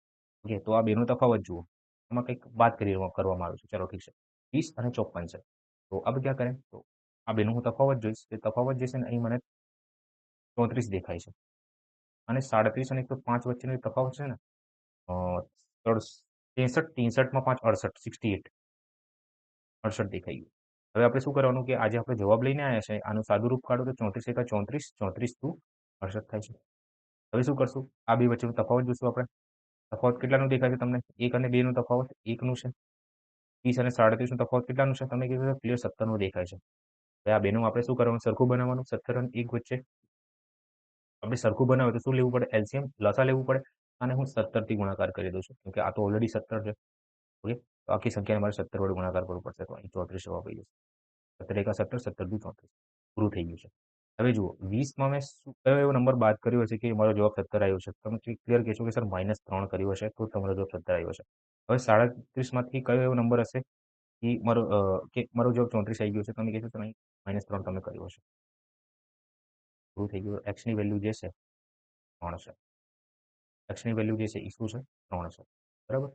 ઓકે, તો આ બેનો તફાવત જુઓ. આમાં કંઈક બાદ કરવામાં આવ્યું છે. ચલો ઠીક છે. 20 અને 54 છે. તો अब क्या करें? તો આ બેનો હું તફાવત જોઈશ. એ તફાવત જે છે ને અહીં મને 34 દેખાય છે. અને 37 અને 105 વચ્ચેનો જે તફાવત છે ને 63 63માં 5 68 68 68 દેખાઈ ગયું. હવે આપણે શું કરવાનું કે આજે આપણે જવાબ લઈને આવ્યા છે, આનું સાદું રૂપ કાઢો તો 34 એકા 34 34 દુ 68 થાય છે. હવે શું કરશું? આ બે વચ્ચેનો તફાવત જોઈશું આપણે. તફાવત કેટલાનું દેખાય છે તમને? 1 અને 2 નો તફાવત 1 નું છે. 30 અને 37 નું તફાવત કેટલાનું છે? તમે કીધું ક્લિયર 17 નું દેખાય છે. હવે આ બેનું આપણે શું કરવાનું? સરખું બનાવવાનું. 17 અને 1 વચ્ચે આપણે સરખું બનાવે તો શું લેવું પડે? એલસીએમ, લસા લેવું પડે. અને હું 17 થી ગુણાકાર કરી દઉં છું કેમ કે આ તો ઓલરેડી 17 છે. ઓકે, તો આખી સંખ્યાને મારે 17 વડે ગુણાકાર કરવો પડશે. તો અહીં 34 જવાબ આવી જશે. 17 એકા 17 17 દુ 34 પૂરું થઈ ગયું છે. હવે જુઓ 20માં મેં કયો એવો નંબર બાદ કર્યો હશે કે મારો જવાબ 17 આવ્યો છે? તમે ક્લિયર કહેશો કે સર -3 કર્યો હશે તો તમારો જવાબ 17 આવ્યો છે. હવે 37માંથી કયો એવો નંબર હશે કે મારો જવાબ 34 આવી ગયો છે? તમે કહેશો સર અહીં -3 તમે કર્યો હશે. પૂરું થઈ ગયું. એક્સની વેલ્યુ જે છે 3 છે. એક્સની વેલ્યુ જે છે એ શું છે? 3 છે. બરાબર.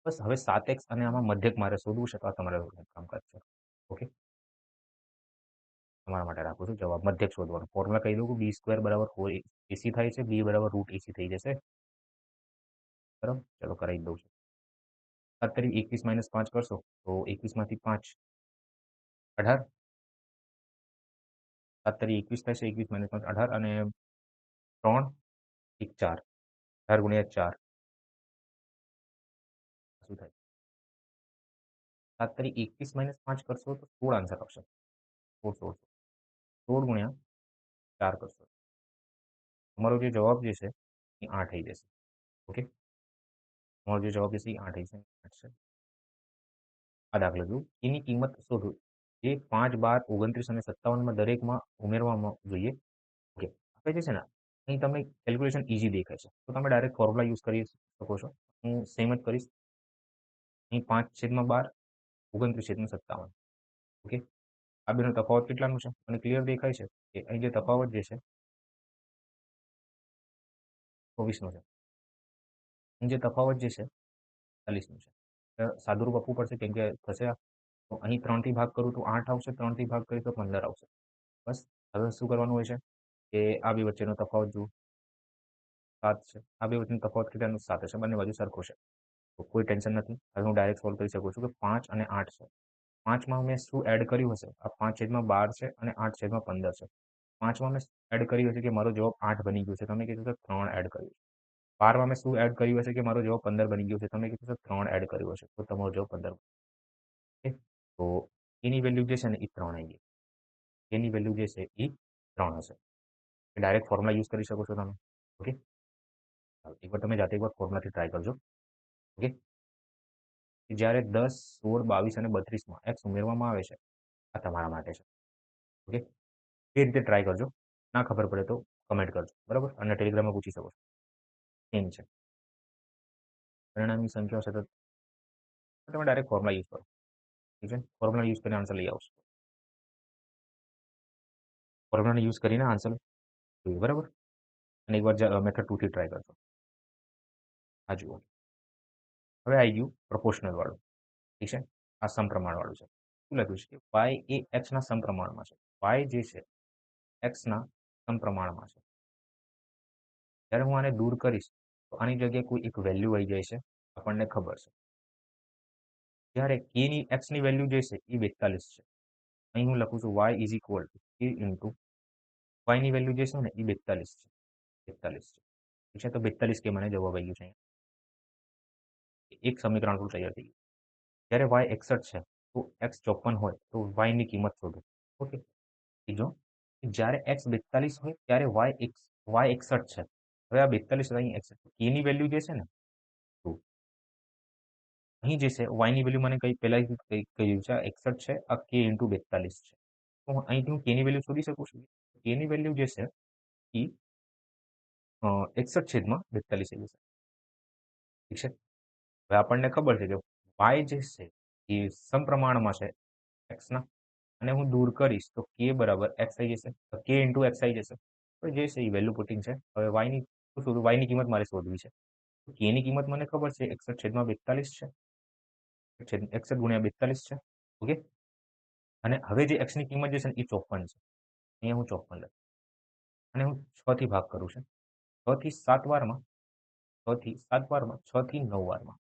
બસ હવે 7x અને આમાં મધ્યક મારે શોધવું છે, તો આ તમારે કામકાજ છે. ઓકે, તમારા માટે રાખું છું જવાબ મધ્યક શોધવાનો. ફોર્મ્યુલા કહી દઉં કે બી સ્ક્વેર બરાબર 4 એસી થાય છે. બી બરાબર રૂટ એસી થઈ જશે. બરાબર, ચલો કરાવી દઉં છું. 7 તરી 21 - 5 કરશો તો 21માંથી 5 18. 7 તરી 21 થશે. 21 - 5 18 અને 3 1 4 4 ગુણ્યા 4 શું થાય? 7 તરી 21 - 5 કરશો તો 16 આન્સર આવશે. 16 16 ગુણ્યા 4 કરશો. તમારો જે જવાબ જે છે એ 8 થઈ જશે. ઓકે, તમારો જે જવાબ છે એ 8 થઈ જશે. 8 છે. આ દાખલા જુઓ. એની કિંમત શોધો જે 5 12 29 અને 57માં દરેકમાં ઉમેરવામાં જોઈએ. ઓકે, આપણે જે છે ને અહીં તમને કેલ્ક્યુલેશન ઇઝી દેખાય છે તો તમે ડાયરેક્ટ ફોર્મ્યુલા યુઝ કરી શકો છો. હું સેમ જ કરીશ. અહીં 5/12 29/57. ઓકે, આ બેનો તફાવત કેટલાનું છે મને ક્લિયર દેખાય છે કે અહીં જે તફાવત જે છે 24નો છે. અહીં જે તફાવત જે છે 40નું છે. સાદુરૂપ આપવું પડશે કેમ કે થશે આ. તો અહીં 3થી ભાગ કરું તો 8 આવશે. 3થી ભાગ કરીએ તો 15 આવશે. બસ. હવે શું કરવાનું હોય છે કે આ બે વચ્ચેનો તફાવત જુઓ. 7 છે. આ બે વચ્ચેનો તફાવત કેટલાનો? 7 છે. બંને બાજુ સરખો છે. તો કોઈ ટેન્શન નથી. હવે હું ડાયરેક્ટ સોલ્વ કરી શકું છું કે 5 અને 8 છે. 5માં મેં શું એડ કર્યું હશે? આ 5/12 છે અને 8/15 છે. 5માં મેં એડ કર્યું હશે કે મારો જવાબ 8 બની ગયો છે. તમે કીધું છે 3 એડ કર્યું છે. 12માં મેં શું એડ કર્યું હશે કે મારો જવાબ 15 બની ગયો છે. તમે કીધું છે 3 એડ કર્યું હશે. તો તમારો જવાબ 15. ઓકે. તો એની વેલ્યુ જે છે ને એ 3 આવી ગઈ. એની વેલ્યુ જે છે એ 3 હશે. ડાયરેક્ટ ફોર્મ્યુલા યુઝ કરી શકો છો તમે. ઓકે. એકવાર તમે જાતે એકવાર ફોર્મ્યુલાથી ટ્રાય કરજો. ઓકે. જ્યારે 10, 16, 22 અને 32માં એક્સ ઉમેરવામાં આવે છે, આ તમારા માટે છે. ઓકે. એ રીતે ટ્રાય કરજો. ના ખબર પડે તો કમેન્ટ કરજો. બરાબર? અને ટેલિગ્રામમાં પૂછી શકો છો. સેમ છે. પરિણામની સંખ્યાઓ સતત તમે ડાયરેક્ટ ફોર્મ્યુલા યુઝ કરો. ઠીક છે? ફોર્મ્યુલા યુઝ કરીને આન્સર લઈ આવશો. ફોર્મ્યુલાને યુઝ કરીને આન્સર જોઈએ. બરાબર? અને એકવાર મેથડ 2 થી ટ્રાય કરજો. આ જુઓ. હવે આવી ગયું પ્રપોર્શનલ વાળું. ઠીક છે? આ સમપ્રમાણવાળું છે. શું લખ્યું છે કે y એ x ના સમપ્રમાણમાં છે. y જે છે x ના સમપ્રમાણમાં છે. જ્યારે હું આને દૂર કરીશ તો આની જગ્યાએ કોઈ એક વેલ્યુ આવી જાય છે. આપણને ખબર છે. જ્યારે x ની વેલ્યુ જે છે એ 42 છે. અહીં હું લખું છું y is equal to k into y ની વેલ્યુ જે છે ને એ 42 છે. 42 છે. ઠીક છે? તો 42 કે મને જવાબ આવી ગયું છે. એક સમીકરણ આપણું તૈયાર થઈ ગયું. જ્યારે y 61 છે તો x 54 હોય તો y ની કિંમત શોધો. ઓકે. ત્રીજો, જ્યારે x 42 હોય ત્યારે y 61 છે. હવે આ 42 અહીં 61 k ની વેલ્યુ જે છે ને તો અહીં જે છે y ની વેલ્યુ મને કઈ પહેલા કહ્યું છે 61 છે આ k ઇન્ટુ 42 છે. તો અહીંથી હું k ની વેલ્યુ શોધી શકું છું. k ની વેલ્યુ જે છે એ 61/42 થઈ જશે. ઠીક છે? હવે આપણને ખબર છે કે y જે છે એ સમપ્રમાણમાં છે x ના અને હું દૂર કરીશ તો k બરાબર x આવી જશે. તો k ઇન્ટુ x આવી જશે. તો જે છે એ વેલ્યુ પુટિંગ છે. હવે y ની શું શોધવું? y ની કિંમત મારે શોધવી છે. k ની કિંમત મને ખબર છે 61/42 છે. 61 ગુણ્યા 42 છે. ઓકે. અને હવે જે x ની કિંમત જે છે ને એ 54 છે. અહીંયા હું 54 લખીશ. અને હું 6 થી ભાગ કરું છું. 6 થી 7 વારમાં 6 થી 7 વારમાં 6 થી 9 વારમાં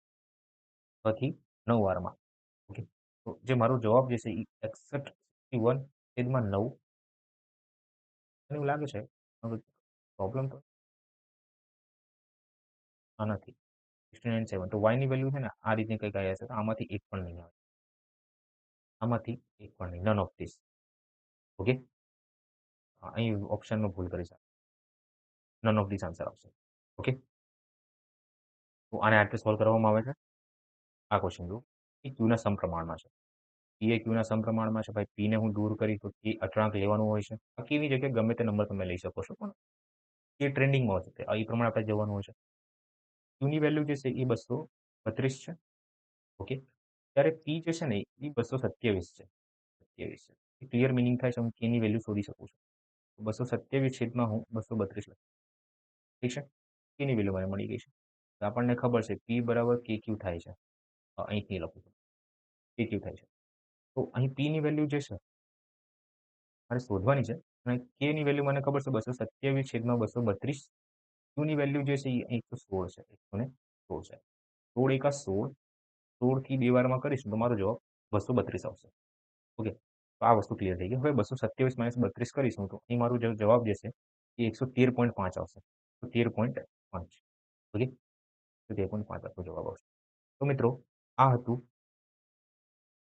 6 થી 9 વારમાં. ઓકે. તો જે મારો જવાબ જે છે એ 61/9 મને એવું લાગે છે પ્રોબ્લેમ તો નથી 69/7 તો y ની વેલ્યુ છે ને આ રીતની કંઈક આવી હશે. તો આમાંથી એક પણ નહીં આવે. આમાંથી એક પણ નહીં. None of this. ઓકે. અહીં ઓપ્શનમાં ભૂલ કરી શકે. નન ઓફ ધીસ આન્સર આવશે. ઓકે. તો આને આ રીતે સોલ્વ કરવામાં આવે છે. આ ક્વેશ્ચન જુઓ. એ ક્યુના સમપ્રમાણમાં છે. પી એ ક્યુના સમપ્રમાણમાં છે. ભાઈ પીને હું દૂર કરી તો એ અચળાંક લેવાનું હોય છે. કેવી જગ્યાએ ગમે તે નંબર તમે લઈ શકો છો પણ એ ટ્રેન્ડિંગમાં હોય છે. એ પ્રમાણે આપણે જવાનું હોય છે. ક્યુની વેલ્યુ જે છે એ 232 છે. ઓકે. ત્યારે પી જે છે ને એ 227 છે. 27 છે. ક્લિયર મિનિંગ થાય છે હું કેની વેલ્યુ શોધી શકું છું. 227 છેદમાં હું 232 લખું. ઠીક છે? કેની વેલ્યુ મને મળી ગઈ છે. તો આપણને ખબર છે પી બરાબર કે ક્યુ થાય છે. અહીંથી લખું છું. કે ક્યુ થાય છે. તો અહીં પીની વેલ્યુ જે છે મારે શોધવાની છે. અને કેની વેલ્યુ મને ખબર છે 227 છેદમાં 232. ક્યુની વેલ્યુ જે છે એ 116 છે. 116 છે. 16 એકા 16. 16 થી 2 વારમાં કરીશું તો મારો જવાબ 232 આવશે. ઓકે. તો આ વસ્તુ ક્લિયર થઈ ગઈ. હવે 227 માઇનસ 32 કરીશું તો અહીં મારો જવાબ જે છે એ 113.5 આવશે. 113.5. ઓકે. 113.5 આપણો જવાબ આવશે. તો મિત્રો આ હતું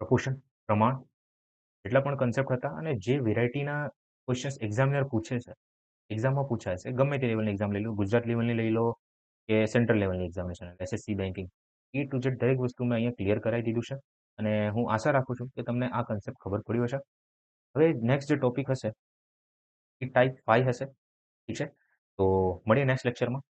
પ્રપોર્શન પ્રમાણ જેટલા પણ કન્સેપ્ટ હતા અને જે વેરાયટીના ક્વેશ્ચન્સ એક્ઝામિનર પૂછે છે એક્ઝામમાં પૂછાય છે ગમે તે લેવલની એક્ઝામ લઈ લો ગુજરાત લેવલની લઈ લો કે સેન્ટ્રલ લેવલની examination SSC banking A to Z દરેક વસ્તુ મેં અહીંયા ક્લિયર કરાવી દીધું છે અને હું આશા રાખું છું કે તમને આ કન્સેપ્ટ ખબર પડ્યો હશે. હવે નેક્સ્ટ જે ટોપિક હશે એ ટાઈપ 5 હશે. ઠીક છે? તો મળીએ નેક્સ્ટ લેક્ચરમાં.